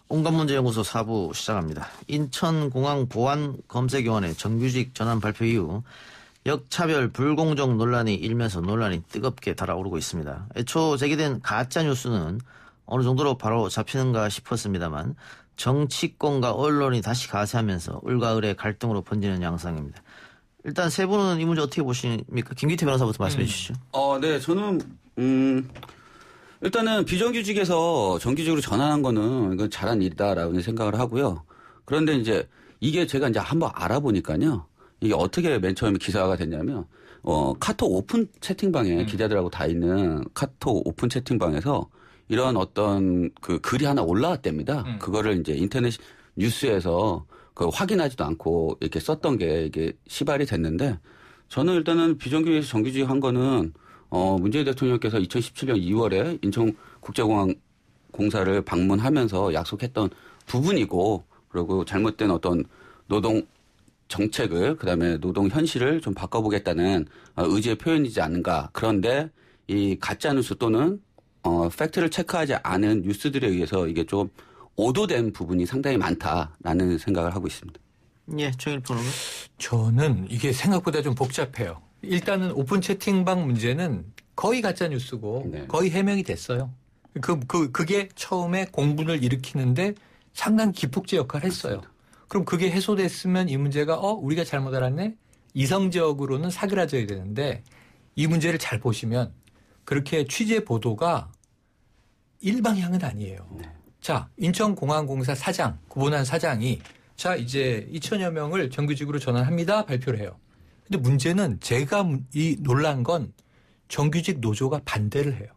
온갖문제연구소 4부 시작합니다. 인천공항 보안검색위원회 정규직 전환 발표 이후 역차별 불공정 논란이 일면서 논란이 뜨겁게 달아오르고 있습니다. 애초 제기된 가짜뉴스는 어느 정도로 바로 잡히는가 싶었습니다만 정치권과 언론이 다시 가세하면서 을과 을의 갈등으로 번지는 양상입니다. 일단 세 분은 이 문제 어떻게 보십니까? 김기태 변호사부터 말씀해 주시죠. 네, 저는 일단은 비정규직에서 정규직으로 전환한 거는 이건 잘한 일이다라고 생각을 하고요. 그런데 이제 이게 제가 이제 한번 알아보니까요. 이게 어떻게 맨 처음에 기사가 됐냐면 카톡 오픈 채팅방에 기자들하고 다 있는 카톡 오픈 채팅방에서 이런 어떤 그 글이 하나 올라왔답니다. 그거를 이제 인터넷 뉴스에서 확인하지도 않고 이렇게 썼던 게 이게 시발이 됐는데 저는 일단은 비정규직에서 정규직 한 거는 문재인 대통령께서 2017년 2월에 인천국제공항 공사를 방문하면서 약속했던 부분이고 그리고 잘못된 어떤 노동 정책을 그다음에 노동 현실을 좀 바꿔보겠다는 의지의 표현이지 않는가. 그런데 이 가짜뉴스 또는 팩트를 체크하지 않은 뉴스들에 의해서 이게 좀 오도된 부분이 상당히 많다라는 생각을 하고 있습니다. 예, 정일 프로는? 저는 이게 생각보다 좀 복잡해요. 일단은 오픈 채팅방 문제는 거의 가짜 뉴스고 네. 거의 해명이 됐어요. 그게 처음에 공분을 일으키는데 상당히 기폭제 역할을 했어요. 맞습니다. 그럼 그게 해소됐으면 이 문제가 우리가 잘못 알았네? 이성적으로는 사그라져야 되는데 이 문제를 잘 보시면 그렇게 취재 보도가 일방향은 아니에요. 네. 자, 인천공항공사 사장, 구본환 사장이 자, 이제 2천여 명을 정규직으로 전환합니다. 발표를 해요. 근데 문제는 제가 이 놀란 건 정규직 노조가 반대를 해요.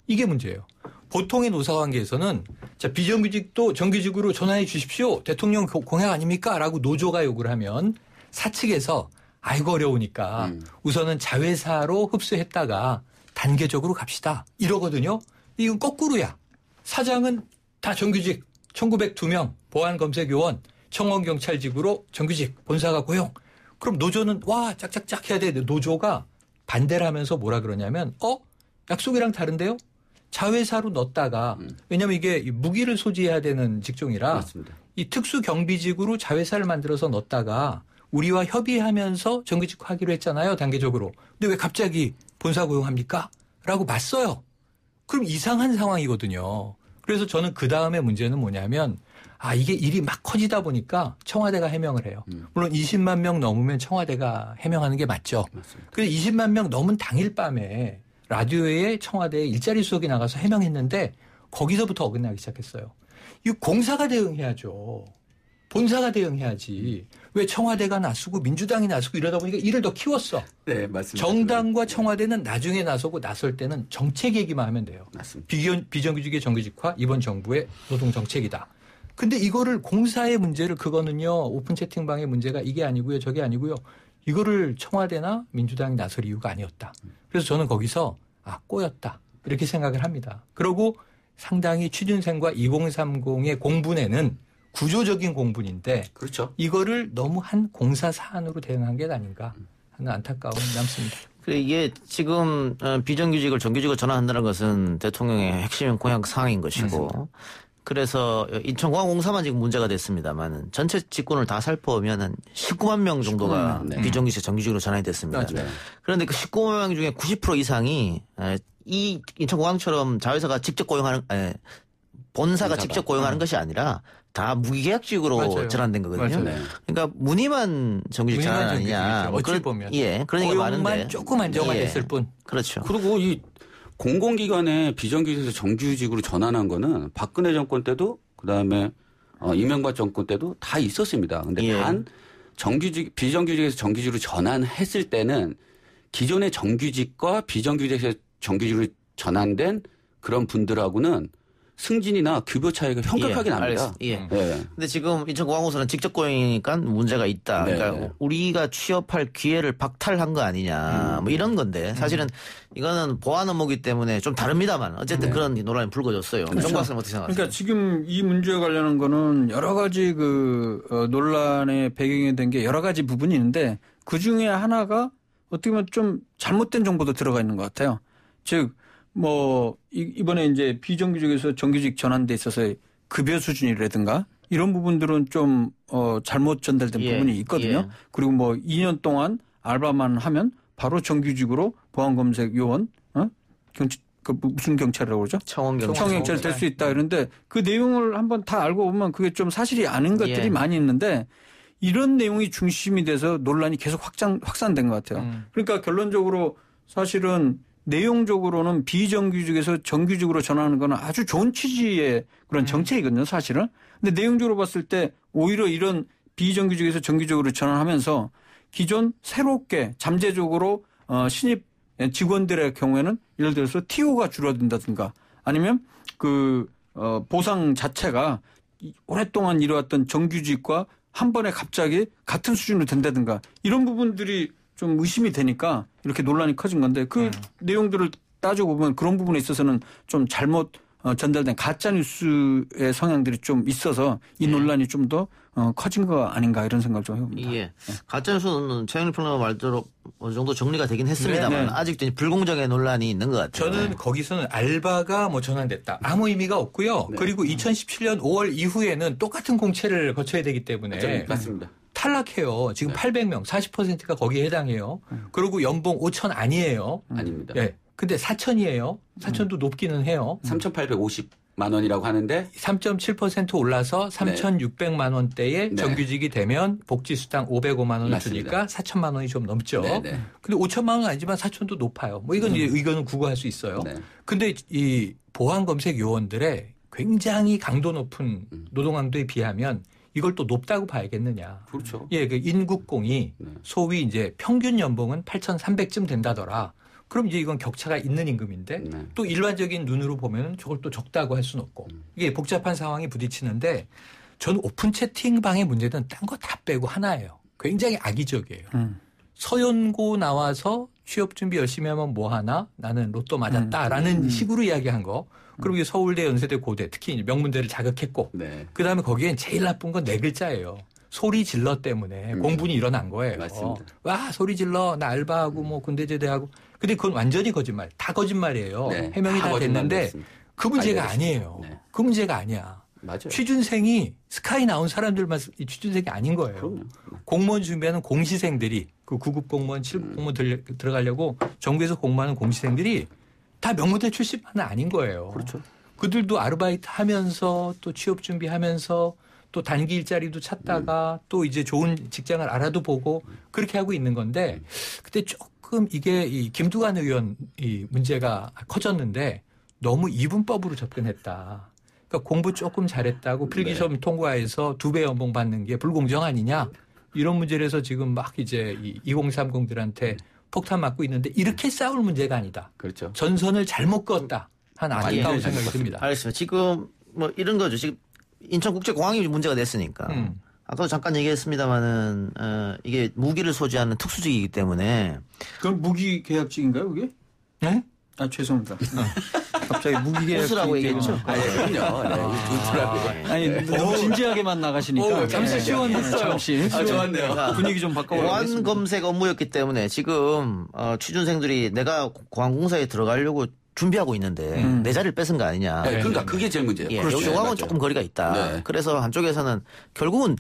이게 문제예요. 보통의 노사관계에서는 자, 비정규직도 정규직으로 전환해 주십시오. 대통령 공약 아닙니까? 라고 노조가 요구를 하면 사측에서 아이고 어려우니까 우선은 자회사로 흡수했다가 단계적으로 갑시다. 이러거든요. 이건 거꾸로야. 사장은 다 정규직 1902명 보안검색요원 청원경찰직으로 정규직 본사가 고용. 그럼 노조는 와 짝짝짝 해야 되는데 노조가 반대를 하면서 뭐라 그러냐면 약속이랑 다른데요? 자회사로 넣었다가 왜냐하면 이게 무기를 소지해야 되는 직종이라 맞습니다. 이 특수경비직으로 자회사를 만들어서 넣었다가 우리와 협의하면서 정규직화하기로 했잖아요. 단계적으로. 근데 왜 갑자기 본사 고용합니까? 라고 맞서요. 그럼 이상한 상황이거든요. 그래서 저는 그 다음에 문제는 뭐냐면 이게 일이 막 커지다 보니까 청와대가 해명을 해요. 물론 20만 명 넘으면 청와대가 해명하는 게 맞죠. 맞습니다. 그래서 20만 명 넘은 당일 밤에 라디오에 청와대에 일자리 수석이 나가서 해명했는데 거기서부터 어긋나기 시작했어요. 이 공사가 대응해야죠. 본사가 대응해야지. 왜 청와대가 나서고 민주당이 나서고 이러다 보니까 일을 더 키웠어. 네, 맞습니다. 정당과 청와대는 나중에 나서고 나설 때는 정책 얘기만 하면 돼요. 맞습니다. 비정규직의 정규직화 이번 정부의 노동 정책이다. 근데 이거를 공사의 문제를 그거는요. 오픈 채팅방의 문제가 이게 아니고요. 저게 아니고요. 이거를 청와대나 민주당이 나설 이유가 아니었다. 그래서 저는 거기서 꼬였다. 이렇게 생각을 합니다. 그리고 상당히 취준생과 2030의 공분에는 구조적인 공분인데 그렇죠. 이거를 너무 한 공사 사안으로 대응한 게 아닌가 하는 안타까움이 남습니다. 이게 지금 비정규직을 정규직으로 전환한다는 것은 대통령의 핵심 공약 사항인 것이고 맞습니다. 그래서 인천공항공사만 지금 문제가 됐습니다만 전체 직군을 다 살펴보면 한 19만 명 정도가 비정규직 정규직으로 전환이 됐습니다. 맞아요. 그런데 그 19만 명 중에 90% 이상이 이 인천공항처럼 자회사가 직접 고용하는 본사가 직접 고용하는 것이 아니라 다 무기계약직으로 맞아요. 전환된 거거든요. 맞아요. 그러니까 무늬만 정규직 전환 아니냐. 어찌 보면. 예, 그런 얘기가 많은데. 조금 안정화됐을 뿐. 그렇죠. 그리고 이 공공기관에 비정규직에서 정규직으로 전환한 거는 박근혜 정권 때도 그다음에 이명박 정권 때도 다 있었습니다. 근데 단 비정규직에서 정규직으로 전환했을 때는 기존의 정규직과 비정규직에서 정규직으로 전환된 그런 분들하고는 승진이나 급여 차이가 현격하게 납니다. 근데 지금 인천공항공사는 직접 고용이니까 문제가 있다. 그러니까 우리가 취업할 기회를 박탈한 거 아니냐. 뭐 이런 건데 사실은 이거는 보안 업무이기 때문에 좀 다릅니다만 어쨌든 그런 논란이 불거졌어요. 그렇죠. 정박사님 어떻게 생각하세요? 그러니까 지금 이 문제에 관련한 거는 여러 가지 논란의 배경이 된 게 여러 가지 부분이 있는데 그 중에 하나가 어떻게 보면 좀 잘못된 정보도 들어가 있는 것 같아요. 즉, 이번에 이제 비정규직에서 정규직 전환돼 있어서 급여 수준이라든가 이런 부분들은 좀 잘못 전달된 부분이 있거든요. 그리고 뭐 2년 동안 알바만 하면 바로 정규직으로 보안검색 요원, 무슨 경찰이라고 그러죠? 청원경찰 될 수 있다. 그런데 그 내용을 한번 다 알고 보면 그게 좀 사실이 아닌 것들이 많이 있는데 이런 내용이 중심이 돼서 논란이 계속 확산된 것 같아요. 그러니까 결론적으로 사실은 내용적으로는 비정규직에서 정규직으로 전환하는 건 아주 좋은 취지의 그런 정책이거든요, 사실은. 근데 내용적으로 봤을 때 오히려 이런 비정규직에서 정규직으로 전환하면서 기존 새롭게 잠재적으로 신입 직원들의 경우에는 예를 들어서 TO가 줄어든다든가 아니면 보상 자체가 오랫동안 이뤄왔던 정규직과 한 번에 갑자기 같은 수준으로 된다든가 이런 부분들이 좀 의심이 되니까 이렇게 논란이 커진 건데 그 내용들을 따져보면 그런 부분에 있어서는 좀 잘못 전달된 가짜뉴스의 성향들이 좀 있어서 이 논란이 좀 더 커진 거 아닌가 이런 생각을 좀 해봅니다. 예. 가짜뉴스는 최영일 평론가 말대로 어느 정도 정리가 되긴 했습니다만 아직도 불공정의 논란이 있는 것 같아요. 저는 거기서는 알바가 전환됐다. 아무 의미가 없고요. 그리고 2017년 5월 이후에는 똑같은 공채를 거쳐야 되기 때문에 맞습니다. 탈락해요. 지금 800명, 40%가 거기에 해당해요. 그리고 연봉 5천 아니에요. 아닙니다. 예. 근데 4천이에요. 4천도 높기는 해요. 3,850만 원이라고 하는데 3.7% 올라서 3,600만 원대의 정규직이 되면 복지수당 505만 원을 주니까 4천만 원이 좀 넘죠. 근데 5천만 원은 아니지만 4천도 높아요. 뭐 이건 이제 의견은 구구할 수 있어요. 근데 이 보안검색 요원들의 굉장히 강도 높은 노동 강도에 비하면 이걸 또 높다고 봐야겠느냐. 그렇죠. 예, 그 인국공이 소위 이제 평균 연봉은 8,300쯤 된다더라. 그럼 이제 이건 격차가 있는 임금인데 또 일반적인 눈으로 보면 저걸 또 적다고 할 수는 없고 이게 복잡한 상황이 부딪히는데 저는 오픈 채팅방의 문제는 딴 거 다 빼고 하나예요. 굉장히 악의적이에요. 서연고 나와서 취업 준비 열심히 하면 뭐 하나? 나는 로또 맞았다라는 식으로 이야기한 거. 그리고 이제 서울대, 연세대, 고대 특히 명문대를 자극했고 그다음에 거기엔 제일 나쁜 건 네 글자예요. 소리 질러 때문에 공분이 일어난 거예요. 맞습니다. 와 소리 질러 나 알바하고 뭐 군대 제대하고. 근데 그건 완전히 거짓말. 다 거짓말이에요. 해명이 다 됐는데 그 문제가 아니에요. 그 문제가 아니야. 맞아요. 취준생이 스카이 나온 사람들만 취준생이 아닌 거예요. 그럼요. 공무원 준비하는 공시생들이 그 9급 공무원, 7급 공무원 들어가려고 정부에서 공부하는 공시생들이 다 명문대 출신만은 아닌 거예요. 그렇죠. 그들도 아르바이트 하면서 또 취업 준비하면서 또 단기 일자리도 찾다가 또 이제 좋은 직장을 알아도 보고 그렇게 하고 있는 건데 그때 조금 이게 이 김두관 의원 이 문제가 커졌는데 너무 이분법으로 접근했다. 그러니까 공부 조금 잘했다고 필기시험 통과해서 2배 연봉 받는 게 불공정 아니냐. 이런 문제에서 지금 막 이제 이 2030들한테 폭탄 맞고 있는데 이렇게 싸울 문제가 아니다. 그렇죠. 전선을 잘못 그었다. 한 안타까운 생각이 듭니다. 알겠습니다. 지금 뭐 이런 거죠. 지금 인천국제공항이 문제가 됐으니까. 아까도 잠깐 얘기했습니다마는 이게 무기를 소지하는 특수직이기 때문에. 그럼 무기 계약직인가요, 그게? 네? 아 죄송합니다. 갑자기 무기 계약직. 우스라고 얘기했죠. 그럼요. 아니 너무 진지하게만 나가시니까. 잠시 시원했어요. 잠시. 좋았네요. 분위기 좀 바꿔보겠습니다. 보안 검색 업무였기 때문에 지금 취준생들이 내가 공항공사에 들어가려고 준비하고 있는데 내 자리를 뺏은 거 아니냐. 그러니까 그게 제일 문제예요. 예, 그렇죠. 요거하고는 조금 거리가 있다. 그래서 한쪽에서는 결국은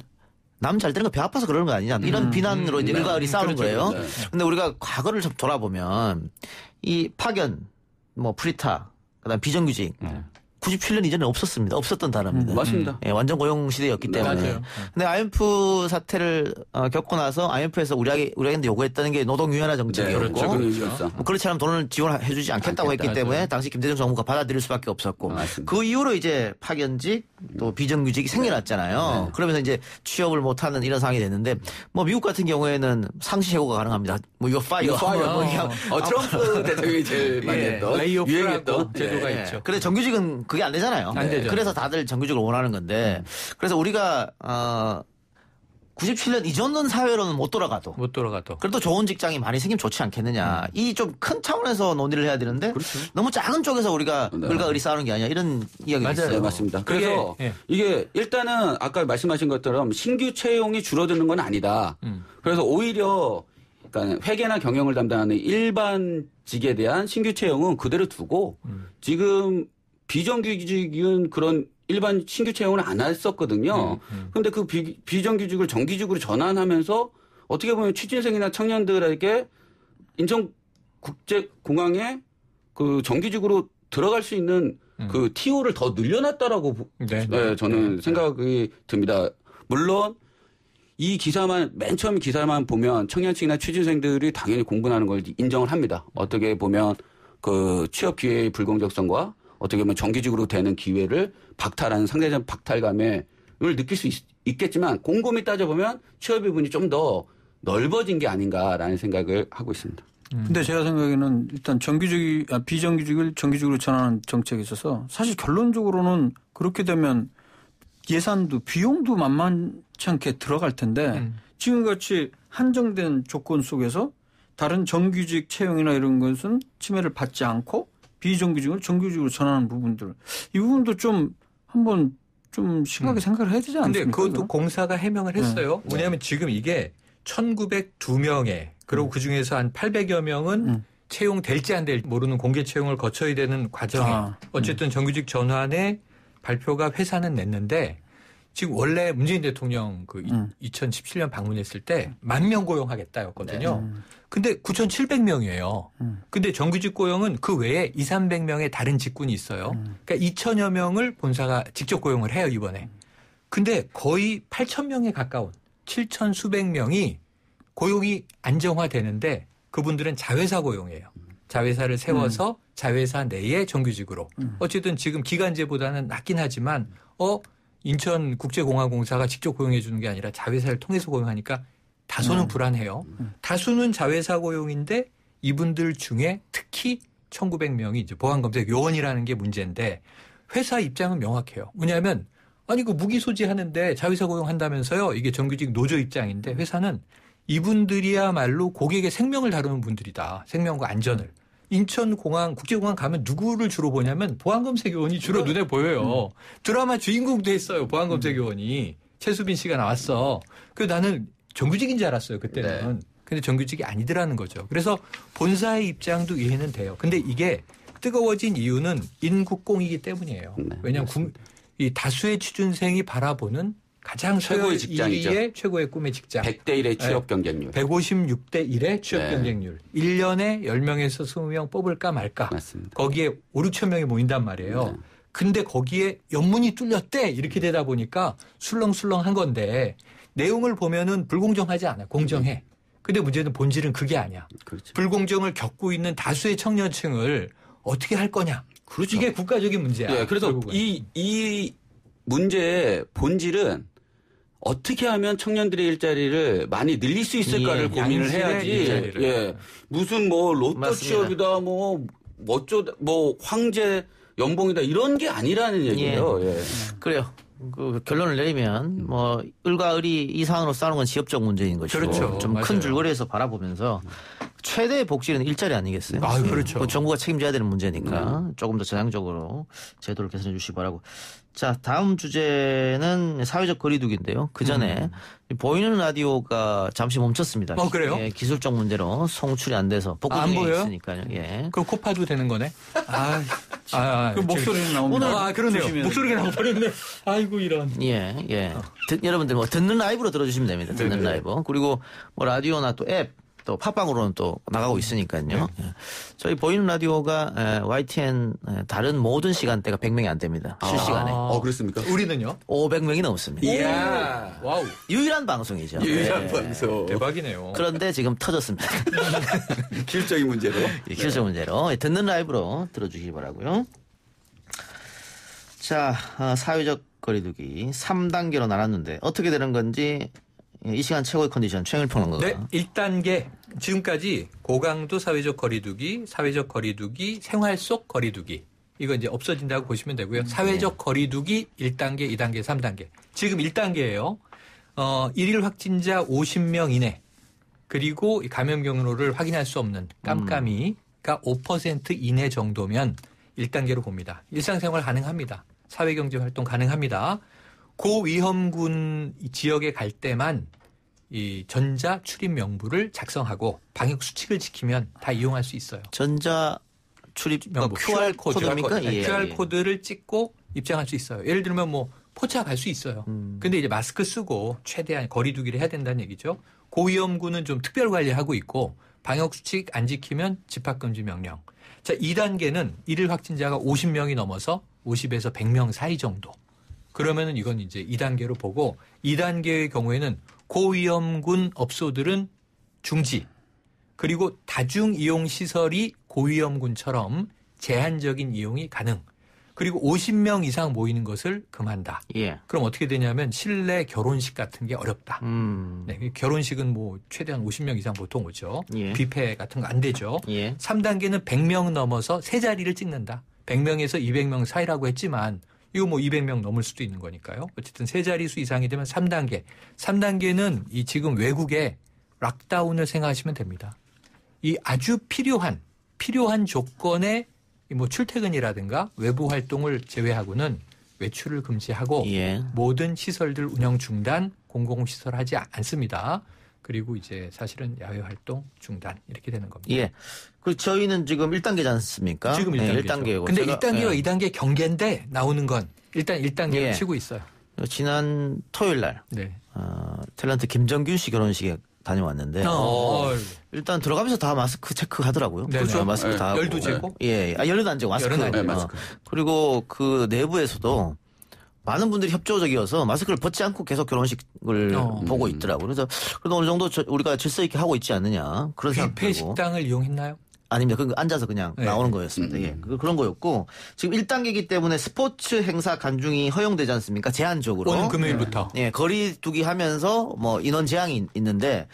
남 잘 되는 거 배 아파서 그러는 거 아니냐. 이런 비난으로 이제 일가들이 싸우는 거예요. 근데 우리가 과거를 좀 돌아보면 이 파견, 뭐 프리타, 그다음 비정규직 97년 이전에 없었습니다. 없었던 단어입니다. 맞습니다. 예, 완전 고용 시대였기 때문에. 맞아요. 근데 IMF 사태를 겪고 나서 IMF에서 우리한테 요구했다는 게 노동 유연화 정책이었고, 그렇죠. 뭐 그렇지 않으면 돈을 지원해주지 않겠다고 했기 때문에 당시 김대중 정부가 받아들일 수밖에 없었고, 그 이후로 이제 파견직 또 비정규직이 생겨났잖아요. 그러면서 이제 취업을 못하는 이런 상황이 됐는데, 뭐 미국 같은 경우에는 상시 해고가 가능합니다. 뭐 이거 파이어. 트럼프 대통령이 제일 많이 했던 레이오프라고 제도가 예. 있죠. 근데 정규직은 그게 안 되잖아요. 안 되죠. 그래서 다들 정규직을 원하는 건데, 그래서 우리가 97년 이전 사회로는 못 돌아가도 그래도 좋은 직장이 많이 생기면 좋지 않겠느냐. 이 좀 큰 차원에서 논의를 해야 되는데 너무 작은 쪽에서 우리가 을과 을이 싸우는 게 아니야. 이런 이야기가 있어요. 네, 맞습니다. 그래서 이게 일단은 아까 말씀하신 것처럼 신규 채용이 줄어드는 건 아니다. 그래서 오히려 그러니까 회계나 경영을 담당하는 일반직에 대한 신규 채용은 그대로 두고 지금 비정규직은 그런 일반 신규 채용을 안 했었거든요. 그런데 그 비정규직을 정규직으로 전환하면서 어떻게 보면 취준생이나 청년들에게 인천국제공항에 그 정규직으로 들어갈 수 있는 그 TO를 더 늘려놨다라고 저는 생각이 듭니다. 물론 이 기사만 맨 처음 기사만 보면 청년층이나 취준생들이 당연히 공분하는 걸 인정을 합니다. 어떻게 보면 그 취업 기회의 불공정성과 어떻게 보면 정규직으로 되는 기회를 박탈하는 상대적 박탈감을 느낄 수 있겠지만 곰곰이 따져보면 취업 부분이 좀 더 넓어진 게 아닌가라는 생각을 하고 있습니다. 근데 제가 생각에는 일단 비정규직을 정규직으로 전환하는 정책에 있어서 사실 결론적으로는 그렇게 되면 예산도 비용도 만만치 않게 들어갈 텐데 지금같이 한정된 조건 속에서 다른 정규직 채용이나 이런 것은 침해를 받지 않고 비정규직을 정규직으로 전환하는 부분들 이 부분도 좀 한번 좀 심하게 생각을 해야 되지 않습니까? 근데 그것도 공사가 해명을 했어요. 네. 왜냐하면 지금 이게 1902명에 그리고 그중에서 한 800여 명은 채용될지 안 될지 모르는 공개 채용을 거쳐야 되는 과정에 어쨌든 정규직 전환의 발표가 회사는 냈는데 지금 원래 문재인 대통령 그 2017년 방문했을 때 10,000명 고용하겠다였거든요. 근데 9,700명이에요. 근데 정규직 고용은 그 외에 200~300명의 다른 직군이 있어요. 그러니까 2,000여 명을 본사가 직접 고용을 해요, 이번에. 근데 거의 8,000명에 가까운 7,000 수백 명이 고용이 안정화되는데 그분들은 자회사 고용이에요. 자회사를 세워서 자회사 내에 정규직으로. 어쨌든 지금 기간제보다는 낮긴 하지만 인천국제공항공사가 직접 고용해 주는 게 아니라 자회사를 통해서 고용하니까 다소는 불안해요. 다수는 자회사 고용인데 이분들 중에 특히 1,900명이 이제 보안검색 요원이라는 게 문제인데 회사 입장은 명확해요. 왜냐하면 아니 그 무기 소지하는데 자회사 고용한다면서요. 이게 정규직 노조 입장인데 회사는 이분들이야말로 고객의 생명을 다루는 분들이다. 생명과 안전을. 인천공항, 국제공항 가면 누구를 주로 보냐면 보안검색 요원이 주로 눈에 보여요. 드라마 주인공도 했어요. 보안검색 요원이. 최수빈 씨가 나왔어. 그래서 나는 정규직인 줄 알았어요. 그때는. 네. 근데 정규직이 아니더라는 거죠. 그래서 본사의 입장도 이해는 돼요. 근데 이게 뜨거워진 이유는 인국공이기 때문이에요. 네, 왜냐하면 이 다수의 취준생이 바라보는 가장 최고의 직장이죠. 1위의 최고의 꿈의 직장. 100대 1의 취업 경쟁률. 156대 1의 취업 경쟁률. 1년에 10명에서 20명 뽑을까 말까. 맞습니다. 거기에 5~6천 명이 모인단 말이에요. 네. 근데 거기에 연문이 뚫렸대. 이렇게 되다 보니까 술렁술렁한 건데 내용을 보면은 불공정하지 않아요. 공정해. 근데 문제는 본질은 그게 아니야. 그렇죠. 불공정을 겪고 있는 다수의 청년층을 어떻게 할 거냐. 그렇죠. 이게 국가적인 문제야. 네, 그래서 결국은. 이 문제의 본질은 어떻게 하면 청년들의 일자리를 많이 늘릴 수 있을까를 고민을 해야지. 예. 무슨 뭐 로또 맞습니다. 취업이다 뭐 황제 연봉이다 이런 게 아니라는 얘기예요. 예. 그래요. 그 결론을 내리면 뭐 을과 을이 이 사안으로 싸우는 건 지역적 문제인 것이고 그렇죠. 좀 큰 줄거리에서 바라보면서 최대의 복지는 일자리 아니겠어요? 아, 그렇죠. 정부가 책임져야 되는 문제니까 조금 더 전향적으로 제도를 개선해 주시기 바라고. 자, 다음 주제는 사회적 거리두기인데요. 그 전에 보이는 라디오가 잠시 멈췄습니다. 그래요? 예, 기술적 문제로 송출이 안 돼서 복구 안 중에 보여요? 있으니까요. 예. 그럼 코파도 되는 거네? 그 목소리는 나옵니다. 오늘 그러네요. 조심해야 목소리가 나와버렸네. 아이고 이런. 예. 여러분들 뭐 듣는 라이브로 들어주시면 됩니다. 듣는 라이브. 그리고 뭐 라디오나 또 앱, 또 팟빵으로는 또 나가고 있으니까요. 예. 저희 보이는 라디오가 YTN 다른 모든 시간대가 100명이 안 됩니다. 실시간에. 그렇습니까? 우리는요? 500명이 넘습니다. 이야. 와우. 유일한 방송이죠. 유일한 예. 방송. 대박이네요. 그런데 지금 터졌습니다. 기술적인 문제로. 기술적 문제로. 듣는 라이브로 들어주시기 바라고요. 자, 사회적 거리두기 3단계로 나눴는데 어떻게 되는 건지 이 시간 최고의 컨디션 최영일 평론가가. 네, 1단계 지금까지 고강도 사회적 거리두기, 생활 속 거리두기 이거 이제 없어진다고 보시면 되고요. 사회적 거리두기 1단계, 2단계, 3단계. 지금 1단계예요. 1일 확진자 50명 이내 그리고 감염 경로를 확인할 수 없는 깜깜이가 5% 이내 정도면 1단계로 봅니다. 일상생활 가능합니다. 사회경제 활동 가능합니다. 고위험군 지역에 갈 때만 이 전자 출입 명부를 작성하고 방역 수칙을 지키면 다 이용할 수 있어요. 전자 출입 명부 QR 코드입니까? QR 코드를 찍고 입장할 수 있어요. 예를 들면 뭐 포차 갈 수 있어요. 근데 이제 마스크 쓰고 최대한 거리 두기를 해야 된다는 얘기죠. 고위험군은 좀 특별 관리하고 있고 방역 수칙 안 지키면 집합금지 명령. 자, 2단계는 일일 확진자가 50명이 넘어서 50에서 100명 사이 정도. 그러면은 이건 이제 2단계로 보고 2단계의 경우에는 고위험군 업소들은 중지. 그리고 다중 이용 시설이 고위험군처럼 제한적인 이용이 가능. 그리고 50명 이상 모이는 것을 금한다. 예. 그럼 어떻게 되냐면 실내 결혼식 같은 게 어렵다. 네, 결혼식은 뭐 최대한 50명 이상 보통 오죠. 예. 뷔페 같은 거 안 되죠. 예. 3단계는 100명 넘어서 세 자리를 찍는다. 100명에서 200명 사이라고 했지만 이거 뭐 200명 넘을 수도 있는 거니까요. 어쨌든 세 자릿수 이상이 되면 3단계. 3단계는 이 지금 외국의 락다운을 생각하시면 됩니다. 이 아주 필요한 조건에 뭐 출퇴근이라든가 외부 활동을 제외하고는 외출을 금지하고 예. 모든 시설들 운영 중단, 공공시설 하지 않습니다. 그리고 이제 사실은 야외 활동 중단 이렇게 되는 겁니다. 예. 그 저희는 지금 1단계지 않습니까? 지금 1단계죠. 1단계고. 근데 1단계와 2단계 경계인데 나오는 건 일단 1단계를 예. 치고 있어요. 지난 토요일 날 네. 탤런트 김정균 씨 결혼식에 다녀왔는데 일단 들어가면서 다 마스크 체크하더라고요. 네네. 그렇죠. 마스크 다 하고. 열도 재고? 예. 열도 안 재고 마스크. 열은 안 재고. 마스크. 그리고 그 내부에서도 많은 분들이 협조적이어서 마스크를 벗지 않고 계속 결혼식을 보고 있더라고요. 그래서 그래도 어느 정도 우리가 질서 있게 하고 있지 않느냐 그런 생각 뷔페 들고. 식당을 이용했나요? 아닙니다. 그 앉아서 그냥 네. 나오는 거였습니다. 예. 그런 거였고 지금 1단계이기 때문에 스포츠 행사 간중이 허용되지 않습니까? 제한적으로. 오는 금요일부터. 예, 거리 두기 하면서 뭐 인원 제한이 있는데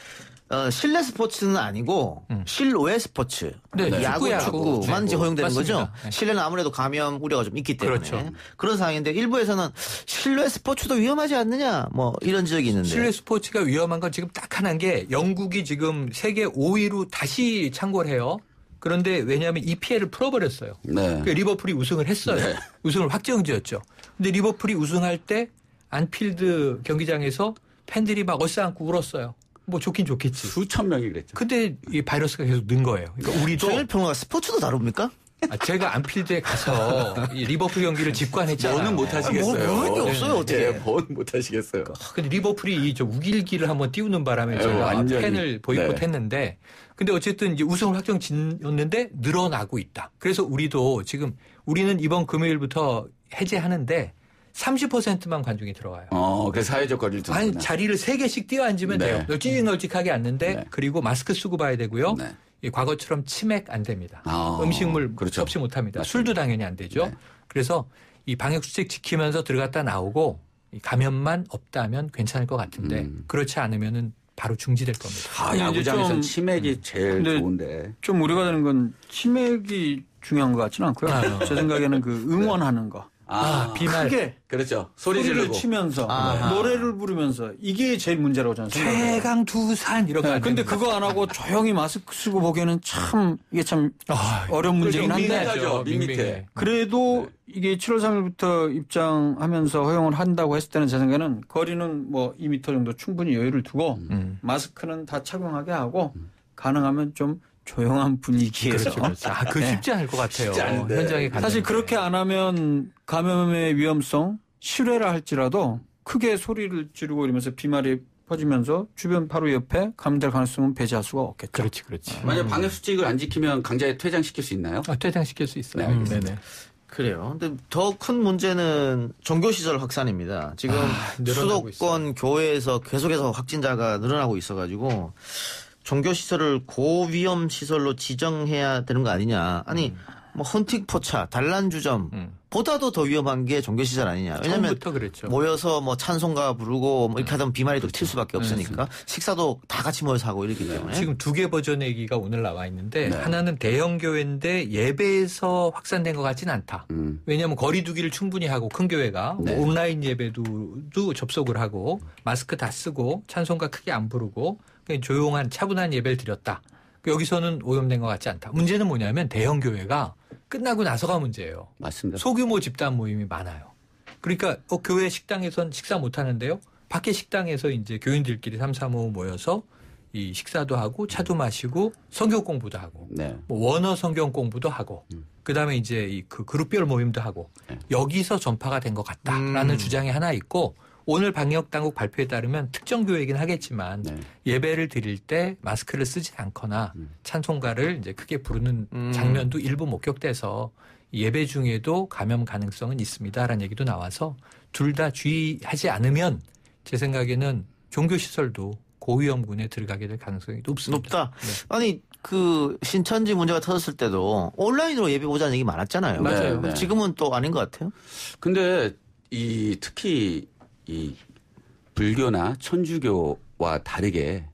실내 스포츠는 아니고 실외 스포츠, 네, 야구, 축구, 축구만 이제 네. 허용되는 맞습니다. 거죠. 네. 실내는 아무래도 감염 우려가 좀 있기 때문에 그렇죠. 그런 상황인데 일부에서는 실외 스포츠도 위험하지 않느냐 뭐 이런 지적이 있는데 실내 스포츠가 위험한 건 지금 딱 하나인 게 영국이 지금 세계 5위로 다시 창궐 해요. 그런데 왜냐하면 이 피해를 풀어버렸어요. 네. 그 리버풀이 우승을 했어요. 네. 우승을 확정지었죠. 근데 리버풀이 우승할 때 안필드 경기장에서 팬들이 막 얼싸안고 울었어요. 뭐 좋긴 좋겠지. 수천 명이 그랬죠. 근데 이 바이러스가 계속 는 거예요. 그러니까 우리도 조현일 평론가 스포츠도 다룹니까? 제가 안필드에 가서 이 리버풀 경기를 직관했잖아요. 뭐는 못 하시겠어요. 모르는 게 없어요, 어떻게. 뭐는 못 하시겠어요. 근데 리버풀이 이 저 우길기를 한번 띄우는 바람에 제가 완전히. 팬을 보이콧했는데 근데 어쨌든 이제 우승을 확정지었는데 늘어나고 있다. 그래서 우리도 지금 우리는 이번 금요일부터 해제하는데 30%만 관중이 들어와요. 그 사회적 거리를 두는. 아니 자리를 3개씩 띄어앉으면 네. 돼요. 널찍널찍하게 앉는데 네. 그리고 마스크 쓰고 봐야 되고요. 네. 이 과거처럼 치맥 안 됩니다. 아, 음식물 그렇죠. 섭취 못합니다. 맞습니다. 술도 당연히 안 되죠. 네. 그래서 이 방역수칙 지키면서 들어갔다 나오고 이 감염만 없다면 괜찮을 것 같은데 그렇지 않으면은 바로 중지될 겁니다. 아, 야구장에서는 좀- 치맥이 제일 근데 좋은데. 좀 우려가 되는 건 치맥이 중요한 것 같지는 않고요. 제 생각에는 그 응원하는 거. 비말. 크게 그렇죠. 소리 소리를 지르고. 치면서 아하. 노래를 부르면서 이게 제일 문제라고 저는 생각해요. 최강 두산 이렇게. 네, 안 근데 됩니다. 그거 안 하고 조용히 마스크 쓰고 보기에는 참 이게 참 어려운 문제긴 한데 밍밍하죠. 밍밍해. 그래도 이게 7월 3일부터 입장하면서 허용을 한다고 했을 때는 제 생각에는 거리는 뭐 2m 정도 충분히 여유를 두고 마스크는 다 착용하게 하고 가능하면 좀 조용한 분위기에서 그렇죠. 그 쉽지 않을 것 같아요. 쉽지 않은데. 현장에 가는 사실 그렇게 안 하면 감염의 위험성 실외라 할지라도 크게 소리를 지르고 이러면서 비말이 퍼지면서 주변 바로 옆에 감염될 가능성은 배제할 수가 없겠죠. 그렇지. 만약 방역 수칙을 안 지키면 강제 퇴장시킬 수 있나요? 퇴장시킬 수 있어요. 네, 알겠습니다. 네네. 그래요. 근데 더 큰 문제는 종교시설 확산입니다. 지금 늘어나고 수도권 교회에서 계속해서 확진자가 늘어나고 있어가지고 종교시설을 고위험 시설로 지정해야 되는 거 아니냐. 아니 뭐 헌팅 포차, 단란주점 보다도 더 위험한 게 종교시설 아니냐. 왜냐하면 처음부터 그랬죠. 모여서 뭐 찬송가 부르고 뭐 이렇게 하다 보면 비말이 또 튈 수밖에 없으니까 식사도 다 같이 모여서 하고 이러기 때문에 지금 2개 버전의 얘기가 오늘 나와 있는데 하나는 대형 교회인데 예배에서 확산된 것 같지는 않다. 왜냐하면 거리 두기를 충분히 하고 큰 교회가 뭐 온라인 예배도 접속을 하고 마스크 다 쓰고 찬송가 크게 안 부르고 그냥 조용한 차분한 예배를 드렸다. 여기서는 오염된 것 같지 않다. 문제는 뭐냐면 대형 교회가 끝나고 나서가 문제예요. 맞습니다. 소규모 집단 모임이 많아요. 그러니까 교회 식당에선 식사 못 하는데요. 밖에 식당에서 이제 교인들끼리 3, 4, 5 모여서 이 식사도 하고 차도 마시고 성경 공부도 하고 네. 뭐 원어 성경 공부도 하고 그다음에 이제 그 그룹별 모임도 하고 네. 여기서 전파가 된 것 같다라는 주장이 하나 있고 오늘 방역당국 발표에 따르면 특정 교회이긴 하겠지만 네. 예배를 드릴 때 마스크를 쓰지 않거나 찬송가를 이제 크게 부르는 장면도 일부 목격돼서 예배 중에도 감염 가능성은 있습니다라는 얘기도 나와서 둘 다 주의하지 않으면 제 생각에는 종교시설도 고위험군에 들어가게 될 가능성이 높습니다. 높다. 네. 아니 그 신천지 문제가 터졌을 때도 온라인으로 예배 보자는 얘기 많았잖아요. 맞아요. 네. 지금은 또 아닌 것 같아요. 근데 특히 이 불교나 천주교와 다르게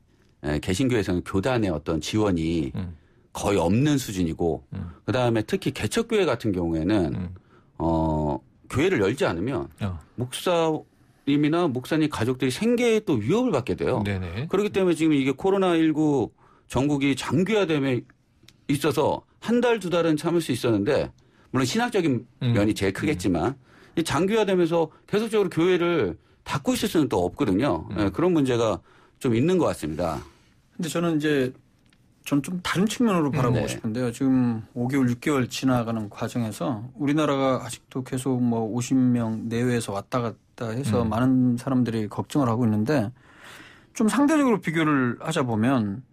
개신교에서는 교단의 어떤 지원이 거의 없는 수준이고 그다음에 특히 개척교회 같은 경우에는 교회를 열지 않으면 목사님이나 목사님 가족들이 생계에 또 위협을 받게 돼요. 네네. 그렇기 때문에 지금 이게 코로나19 전국이 장기화됨에 있어서 한 달, 두 달은 참을 수 있었는데 물론 신학적인 면이 제일 크겠지만 이 장기화되면서 계속적으로 교회를 닫고 있을 수는 또 없거든요. 그런 문제가 좀 있는 것 같습니다. 근데 저는 좀 다른 측면으로 바라보고 싶은데요. 지금 5개월, 6개월 지나가는 과정에서 우리나라가 아직도 계속 뭐 50명 내외에서 왔다 갔다 해서 많은 사람들이 걱정을 하고 있는데 좀 상대적으로 비교를 하자 보면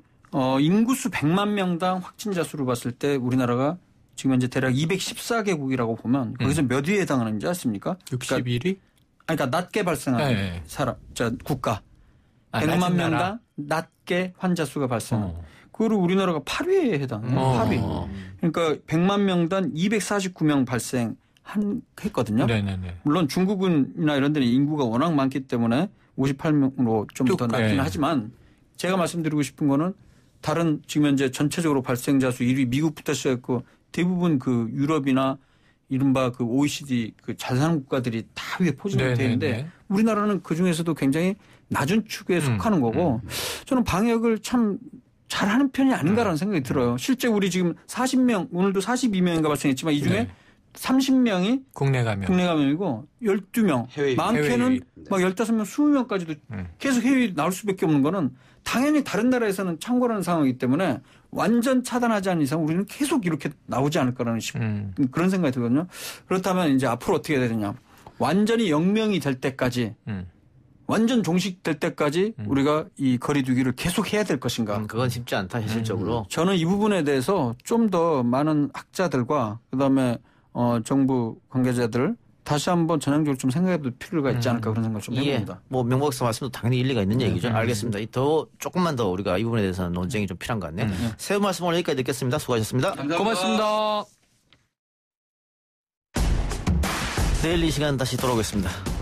인구수 100만 명당 확진자 수로 봤을 때 우리나라가 지금 현재 대략 214개국이라고 보면 거기서 몇 위에 해당하는지 아십니까? 61위? 그러니까 낮게 발생하는 국가. 100만 명당 낮게 환자 수가 발생하는. 그거를 우리나라가 8위에 해당해요. 8위. 그러니까 100만 명당 249명 발생했거든요. 네네네. 물론 중국이나 이런 데는 인구가 워낙 많기 때문에 58명으로 좀 더 낮긴 하지만 제가 말씀드리고 싶은 거는 다른 지금 현재 전체적으로 발생자 수 1위 미국부터 시작했고 대부분 그 유럽이나 이른바 그 OECD 그 잘 사는 국가들이 다 위에 포진되어 있는데 우리나라는 그 중에서도 굉장히 낮은 축에 속하는 거고 저는 방역을 참 잘하는 편이 아닌가라는 생각이 들어요. 실제 우리 지금 40명 오늘도 42명인가 발생했지만 이 중에 30명이 국내 감염이고 12명 많게는 막 15명, 20명까지도 계속 해외 나올 수밖에 없는 거는 당연히 다른 나라에서는 창궐하는 상황이기 때문에 완전 차단하지 않는 이상 우리는 계속 이렇게 나오지 않을 거라는 그런 생각이 들거든요. 그렇다면 이제 앞으로 어떻게 해야 되느냐. 완전히 영명이 될 때까지 완전 종식될 때까지 우리가 이 거리 두기를 계속 해야 될 것인가. 그건 쉽지 않다 현실적으로. 저는 이 부분에 대해서 좀 더 많은 학자들과 그다음에 정부 관계자들 다시 한번 전향적으로 좀 생각해볼 필요가 있지 않을까 그런 생각을 좀 해봅니다. 뭐 명박사 말씀도 당연히 일리가 있는 얘기죠. 알겠습니다. 조금만 더 우리가 이 부분에 대해서는 논쟁이 좀 필요한 것 같네요. 새해 말씀 오늘 여기까지 듣겠습니다. 수고하셨습니다. 감사합니다. 고맙습니다. 내일 이 시간 다시 돌아오겠습니다.